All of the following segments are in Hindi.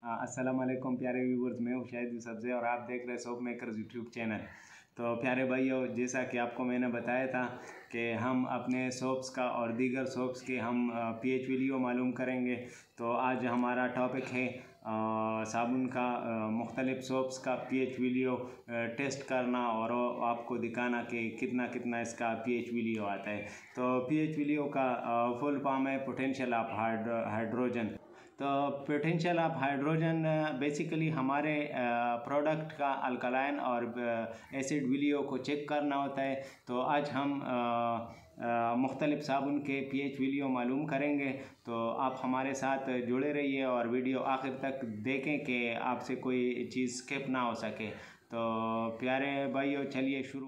अस्सलाम वालेकुम प्यारे व्यूवर्स, मैं हूँ शाहिद यूसुफज़ई और आप देख रहे हैं सोप मेकर्स यूट्यूब चैनल। तो प्यारे भाइयों, जैसा कि आपको मैंने बताया था कि हम अपने सोप्स का और दीगर सोप्स के हम पीएच वैल्यू मालूम करेंगे। तो आज हमारा टॉपिक है साबुन का मुख्तलिफ सोप्स का पीएच वैल्यू टेस्ट करना और आपको दिखाना कि कितना कितना इसका पीएच वैल्यू आता है। तो पीएच वैल्यू का फुल फॉर्म है पोटेंशियल ऑफ हाइड्रोजन। तो पोटेंशियल ऑफ हाइड्रोजन बेसिकली हमारे प्रोडक्ट का अल्कलाइन और एसिड वैल्यू को चेक करना होता है। तो आज हम मुख्तलिफ साबुन के पीएच वैल्यू मालूम करेंगे। तो आप हमारे साथ जुड़े रहिए और वीडियो आखिर तक देखें कि आपसे कोई चीज़ स्किप ना हो सके। तो प्यारे भाइयों, चलिए शुरू।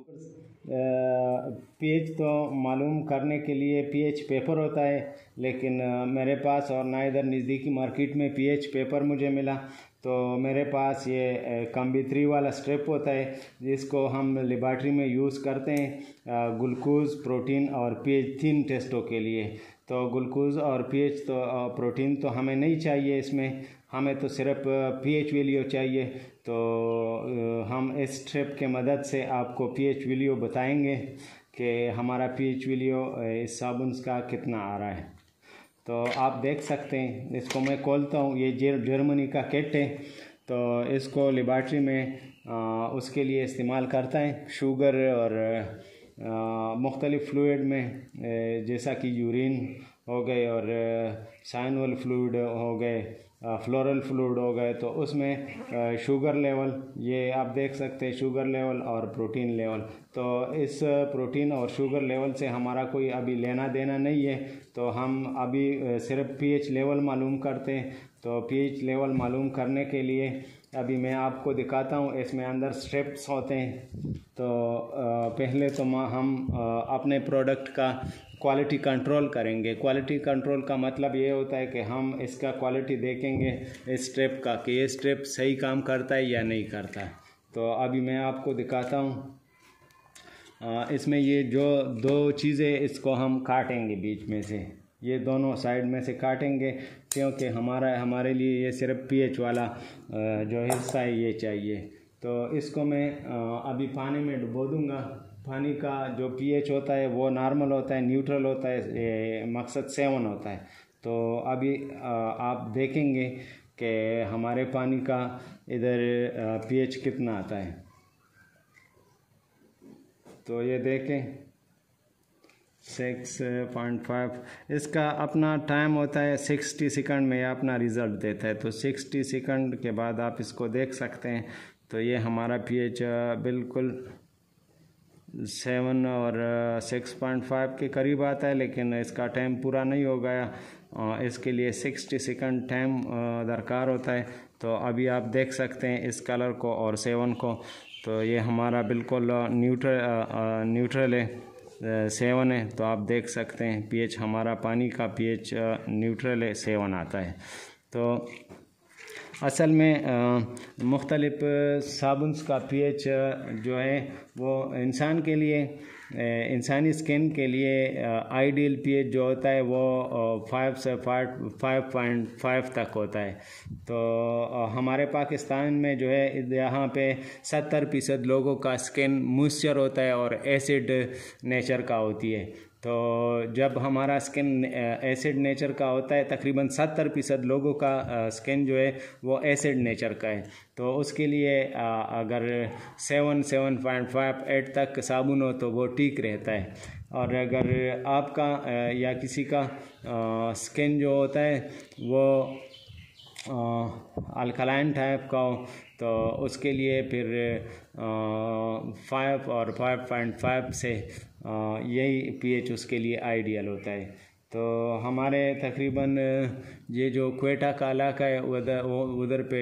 पीएच तो मालूम करने के लिए पीएच पेपर होता है, लेकिन मेरे पास और ना इधर नज़दीकी मार्केट में पीएच पेपर मुझे मिला। तो मेरे पास ये कम्बी3 वाला स्ट्रिप होता है जिसको हम लेबॉर्ट्री में यूज़ करते हैं ग्लूकोज, प्रोटीन और पीएच 3 टेस्टों के लिए। तो ग्लूकोज और पीएच तो प्रोटीन तो हमें नहीं चाहिए, इसमें हमें तो सिर्फ पीएच वैल्यू चाहिए। तो हम इस स्ट्रिप के मदद से आपको पीएच वैल्यू बताएंगे कि हमारा पीएच वैल्यू इस साबुन का कितना आ रहा है। तो आप देख सकते हैं, इसको मैं खोलता हूँ। ये जर्मनी का किट है, तो इसको लेबॉर्ट्री में उसके लिए इस्तेमाल करता है शुगर और मुख्तलिफ फ्लूइड में, जैसा कि यूरिन हो गए और साइनल फ्लूइड हो गए, फ्लोरल फ्लूइड हो गए। तो उसमें शुगर लेवल ये आप देख सकते हैं, शुगर लेवल और प्रोटीन लेवल। तो इस प्रोटीन और शुगर लेवल से हमारा कोई अभी लेना देना नहीं है। तो हम अभी सिर्फ पीएच लेवल मालूम करते हैं। तो पीएच लेवल मालूम करने के लिए अभी मैं आपको दिखाता हूँ। इसमें अंदर स्ट्रिप्स होते हैं। तो पहले तो हम अपने प्रोडक्ट का क्वालिटी कंट्रोल करेंगे। क्वालिटी कंट्रोल का मतलब ये होता है कि हम इसका क्वालिटी देखेंगे इस स्ट्रिप का कि ये स्ट्रिप सही काम करता है या नहीं करता। तो अभी मैं आपको दिखाता हूँ। इसमें ये जो दो चीज़ें, इसको हम काटेंगे बीच में से, ये दोनों साइड में से काटेंगे, क्योंकि हमारे लिए ये सिर्फ पीएच वाला जो हिस्सा है ये चाहिए। तो इसको मैं अभी पानी में डुबो दूँगा। पानी का जो पीएच होता है वो नॉर्मल होता है, न्यूट्रल होता है, मकसद 7 होता है। तो अभी आप देखेंगे कि हमारे पानी का इधर पीएच कितना आता है। तो ये देखें 6.5। इसका अपना टाइम होता है 60 सेकंड में, अपना रिज़ल्ट देता है। तो 60 सेकंड के बाद आप इसको देख सकते हैं। तो ये हमारा पीएच बिल्कुल 7 और 6.5 के करीब आता है, लेकिन इसका टाइम पूरा नहीं हो गया। इसके लिए 60 सेकंड टाइम दरकार होता है। तो अभी आप देख सकते हैं इस कलर को और 7 को। तो ये हमारा बिल्कुल न्यूट्रल है, 7 है। तो आप देख सकते हैं पीएच हमारा पानी का पीएच न्यूट्रल है, 7 आता है। तो असल में मुख्तलिफ साबुन्स का पीएच जो है वो इंसान के लिए, इंसानी स्किन के लिए आइडियल पीएच जो होता है वो 5 से 5.5 तक होता है। तो हमारे पाकिस्तान में जो है यहाँ पे 70% लोगों का स्किन मॉइस्चर होता है और एसिड नेचर का होती है। तो जब हमारा स्किन एसिड नेचर का होता है, तकरीबन 70% लोगों का स्किन जो है वो एसिड नेचर का है। तो उसके लिए अगर 7, 7.5, 8 तक साबुन हो तो वो ठीक रहता है। और अगर आपका या किसी का स्किन जो होता है वो अल्कलाइन टाइप का हो, तो उसके लिए फिर 5 और 5.5 से यही पीएच उसके लिए आइडियल होता है। तो हमारे तकरीबन ये जो क्वेटा का इलाका है उधर पे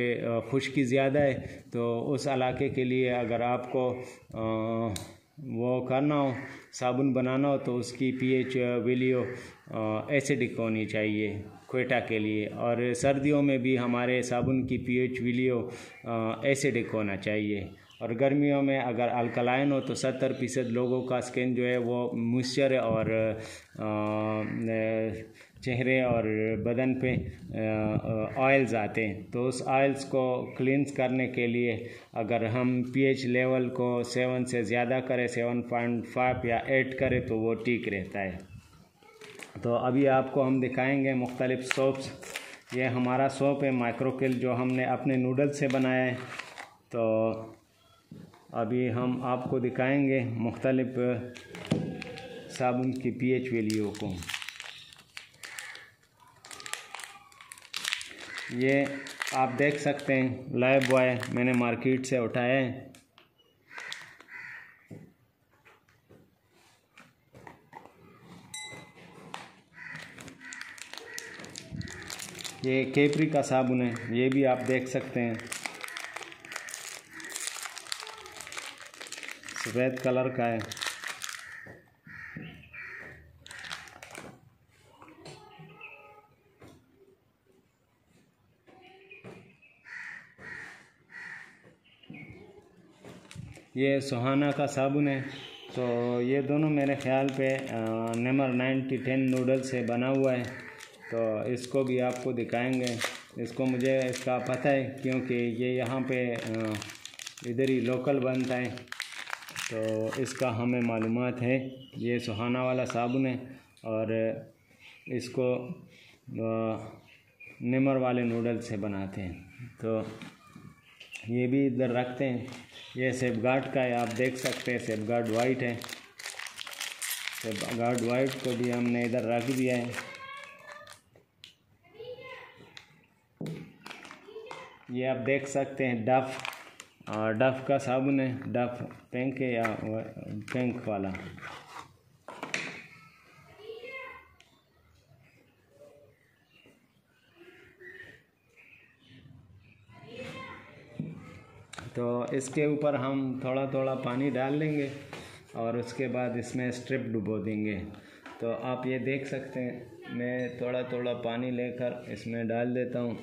खुश्की ज़्यादा है। तो उस इलाके के लिए अगर आपको वो करना हो, साबुन बनाना हो, तो उसकी पीएच वैल्यू एसिडिक होनी चाहिए क्वेटा के लिए। और सर्दियों में भी हमारे साबुन की पीएच वैल्यू एसिडिक होना चाहिए। और गर्मियों में अगर अल्कलाइन हो तो 70% लोगों का स्किन जो है वो मॉइस्चर और चेहरे और बदन पे ऑयल्स आते हैं, तो उस ऑयल्स को क्लींस करने के लिए अगर हम पीएच लेवल को 7 से ज़्यादा करें, 7.5 या 8 करें, तो वो ठीक रहता है। तो अभी आपको हम दिखाएंगे मुख्तलिफ़ सोप्स। ये हमारा सोप है माइक्रोकिल, जो हमने अपने नूडल्स से बनाया है। तो अभी हम आपको दिखाएंगे मुख्तलिफ़ साबुन की पीएच वैल्यू को। ये आप देख सकते हैं लाइव बॉय मैंने मार्केट से उठाया है। ये केपरी का साबुन है, ये भी आप देख सकते हैं, सफ़ेद कलर का है। ये सुहाना का साबुन है। तो ये दोनों मेरे ख्याल पे नंबर 9010 नूडल्स से बना हुआ है। तो इसको भी आपको दिखाएंगे। इसको मुझे इसका पता है क्योंकि ये यहाँ पे इधर ही लोकल बनता है, तो इसका हमें मालूमात है। ये सुहाना वाला साबुन है और इसको निमर वाले नूडल्स से बनाते हैं। तो ये भी इधर रखते हैं। ये सेफगार्ड का है, आप देख सकते हैं सेफगार्ड वाइट है। सेफगार्ड वाइट को भी हमने इधर रख दिया है। ये आप देख सकते हैं डफ का साबुन है। डफ पिंक है या पिंक वाला। तो इसके ऊपर हम थोड़ा थोड़ा पानी डाल लेंगे और उसके बाद इसमें स्ट्रिप डुबो देंगे। तो आप ये देख सकते हैं, मैं थोड़ा थोड़ा पानी लेकर इसमें डाल देता हूँ।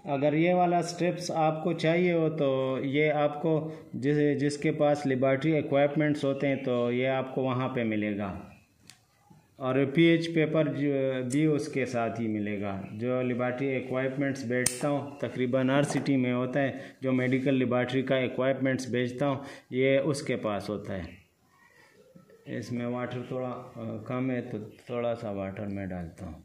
अगर ये वाला स्टेप्स आपको चाहिए हो तो ये आपको जिसके पास लेबॉरेटरी इक्विपमेंट्स होते हैं तो ये आपको वहाँ पे मिलेगा। और पीएच पेपर भी उसके साथ ही मिलेगा। जो लेबॉरेटरी इक्विपमेंट्स बेचता हूँ तकरीबन हर सिटी में होता है। जो मेडिकल लेबॉरेटरी का इक्विपमेंट्स बेचता हूँ ये उसके पास होता है। इसमें वाटर थोड़ा कम है तो थोड़ा सा वाटर मैं डालता हूँ।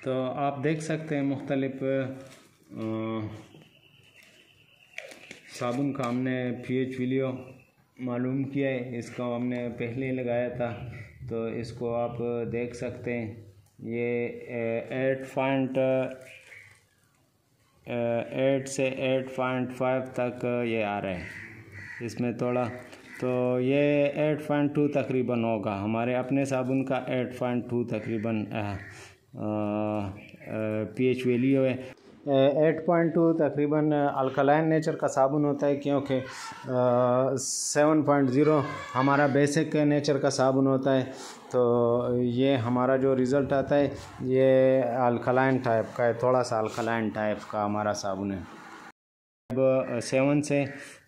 तो आप देख सकते हैं मुख्तलिफ साबुन का हमने pH वैल्यू मालूम किया है। इसको हमने पहले लगाया था, तो इसको आप देख सकते हैं। ये 8 से 8.5 तक ये आ रहा है इसमें थोड़ा, तो ये 8.2 तकरीबन होगा। हमारे अपने साबुन का 8.2 तकरीबन pH वैल्यू है। 8.2 तकरीबन अल्कलाइन नेचर का साबुन होता है, क्योंकि 7.0 हमारा बेसिक नेचर का साबुन होता है। तो ये हमारा जो रिज़ल्ट आता है ये अल्कलाइन टाइप का है, थोड़ा सा अल्कलाइन टाइप का हमारा साबुन है। जब 7 से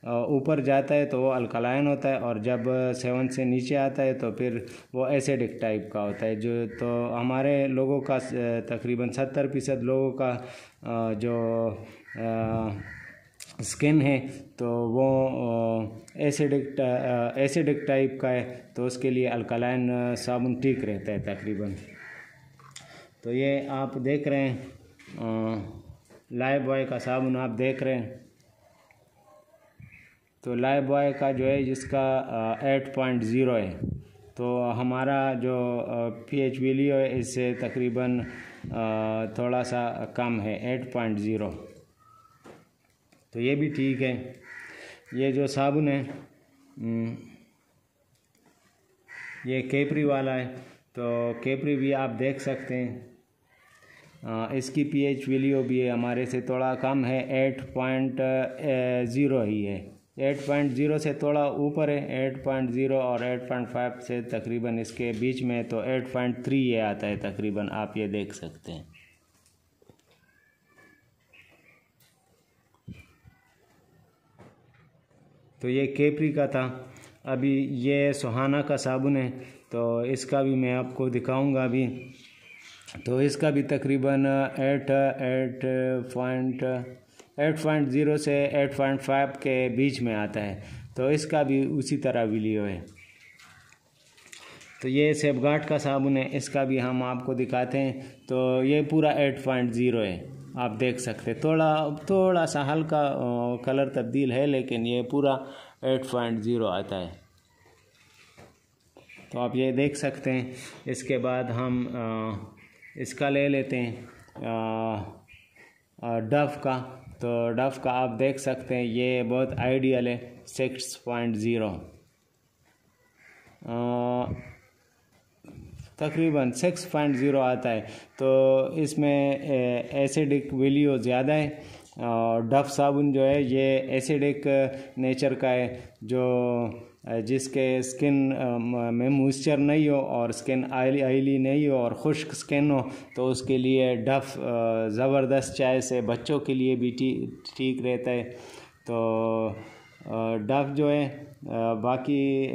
ऊपर जाता है तो वो अल्कलाइन होता है, और जब 7 से नीचे आता है तो फिर वो एसिडिक टाइप का होता है। जो तो हमारे लोगों का तकरीबन 70% लोगों का जो स्किन है तो वो एसिडिक टाइप का है, तो उसके लिए अल्कलाइन साबुन ठीक रहता है तकरीबन। तो ये आप देख रहे हैं लाइफ बॉय का साबुन आप देख रहे हैं। तो लाइफ बॉय का जो है जिसका 8.0 है, तो हमारा जो pH वैल्यू है इससे तकरीबन थोड़ा सा कम है, 8.0। तो ये भी ठीक है। ये जो साबुन है ये कैपरी वाला है, तो कैपरी भी आप देख सकते हैं। इसकी pH वैल्यू भी हमारे से थोड़ा कम है, 8.0 ही है। 8.0 से थोड़ा ऊपर है, 8.0 और 8.5 से तकरीबन इसके बीच में, तो 8.3 ये आता है तकरीबन, आप ये देख सकते हैं। तो ये कैपरी का था। अभी ये सुहाना का साबुन है, तो इसका भी मैं आपको दिखाऊंगा अभी। तो इसका भी तकरीबन 8.0 से 8.5 के बीच में आता है, तो इसका भी उसी तरह वैल्यू है। तो ये सेफगार्ड का साबुन है, इसका भी हम आपको दिखाते हैं। तो ये पूरा 8.0 है, आप देख सकते हैं। थोड़ा सा हल्का कलर तब्दील है, लेकिन ये पूरा 8.0 आता है। तो आप ये देख सकते हैं। इसके बाद हम इसका ले लेते हैं डव का। तो डव का आप देख सकते हैं, ये बहुत आइडियल है, 6.0 तकरीबन 6.0 आता है। तो इसमें एसिडिक वैल्यू ज़्यादा है। डव साबुन जो है ये एसिडिक नेचर का है, जो जिसके स्किन में मॉइस्चर नहीं हो और स्किन आयली नहीं हो और खुश्क स्किन हो, तो उसके लिए डव ज़बरदस्त चाय से बच्चों के लिए भी ठीक रहता है। तो डव जो है बाकी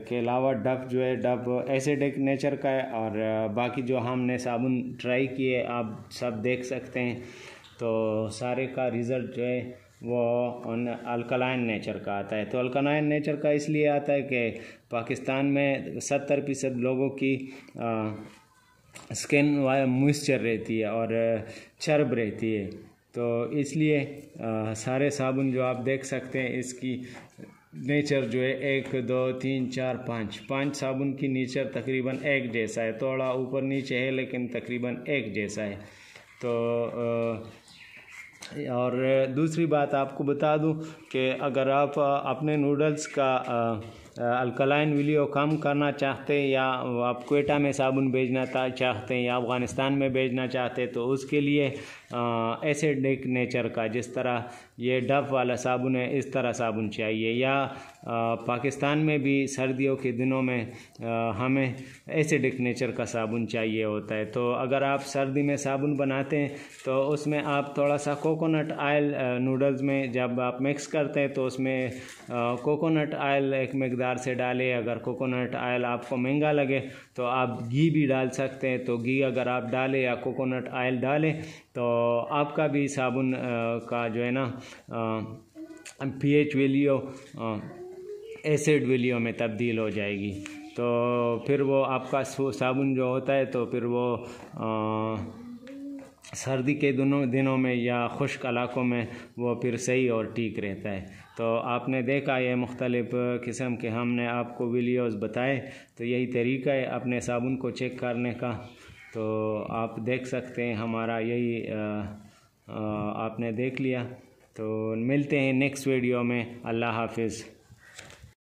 के अलावा डव जो है डव एसिडिक नेचर का है, और बाकी जो हमने साबुन ट्राई किए आप सब देख सकते हैं। तो सारे का रिज़ल्ट जो है वो अल्कलाइन नेचर का आता है। तो अल्कलाइन नेचर का इसलिए आता है कि पाकिस्तान में 70% लोगों की स्किन मॉइस्चर रहती है और चर्ब रहती है। तो इसलिए सारे साबुन जो आप देख सकते हैं इसकी नेचर जो है 1 2 3 4 5 साबुन की नेचर तकरीबन एक जैसा है। थोड़ा ऊपर नीचे है लेकिन तकरीबन एक जैसा है। तो और दूसरी बात आपको बता दूं कि अगर आप अपने नूडल्स का अल्कलाइन वैल्यू कम करना चाहते हैं, या आप क्वेटा में साबुन भेजना चाहते हैं या अफ़गानिस्तान में भेजना चाहते हैं, तो उसके लिए एसिडिक नेचर का, जिस तरह ये डव वाला साबुन है, इस तरह साबुन चाहिए। या पाकिस्तान में भी सर्दियों के दिनों में हमें एसिडिक नेचर का साबुन चाहिए होता है। तो अगर आप सर्दी में साबुन बनाते हैं तो उसमें आप थोड़ा सा कोकोनट ऑयल नूडल्स में जब आप मिक्स करते हैं तो उसमें कोकोनट ऑयल एक मकदार से डालें। अगर कोकोनट ऑयल आपको महंगा लगे तो आप घी भी डाल सकते हैं। तो घी अगर आप डालें या कोकोनट ऑयल डालें तो आपका भी साबुन का जो है ना pH वैल्यू एसिड वैल्यू में तब्दील हो जाएगी। तो फिर वो आपका साबुन जो होता है तो फिर वो सर्दी के दिनों में या खुश्क इलाकों में वो फिर सही और ठीक रहता है। तो आपने देखा ये मुख्तलिफ़ किस्म के हमने आपको वीडियोस बताए, तो यही तरीका है अपने साबुन को चेक करने का। तो आप देख सकते हैं हमारा यही आपने देख लिया। तो मिलते हैं नेक्स्ट वीडियो में। अल्लाह हाफिज़।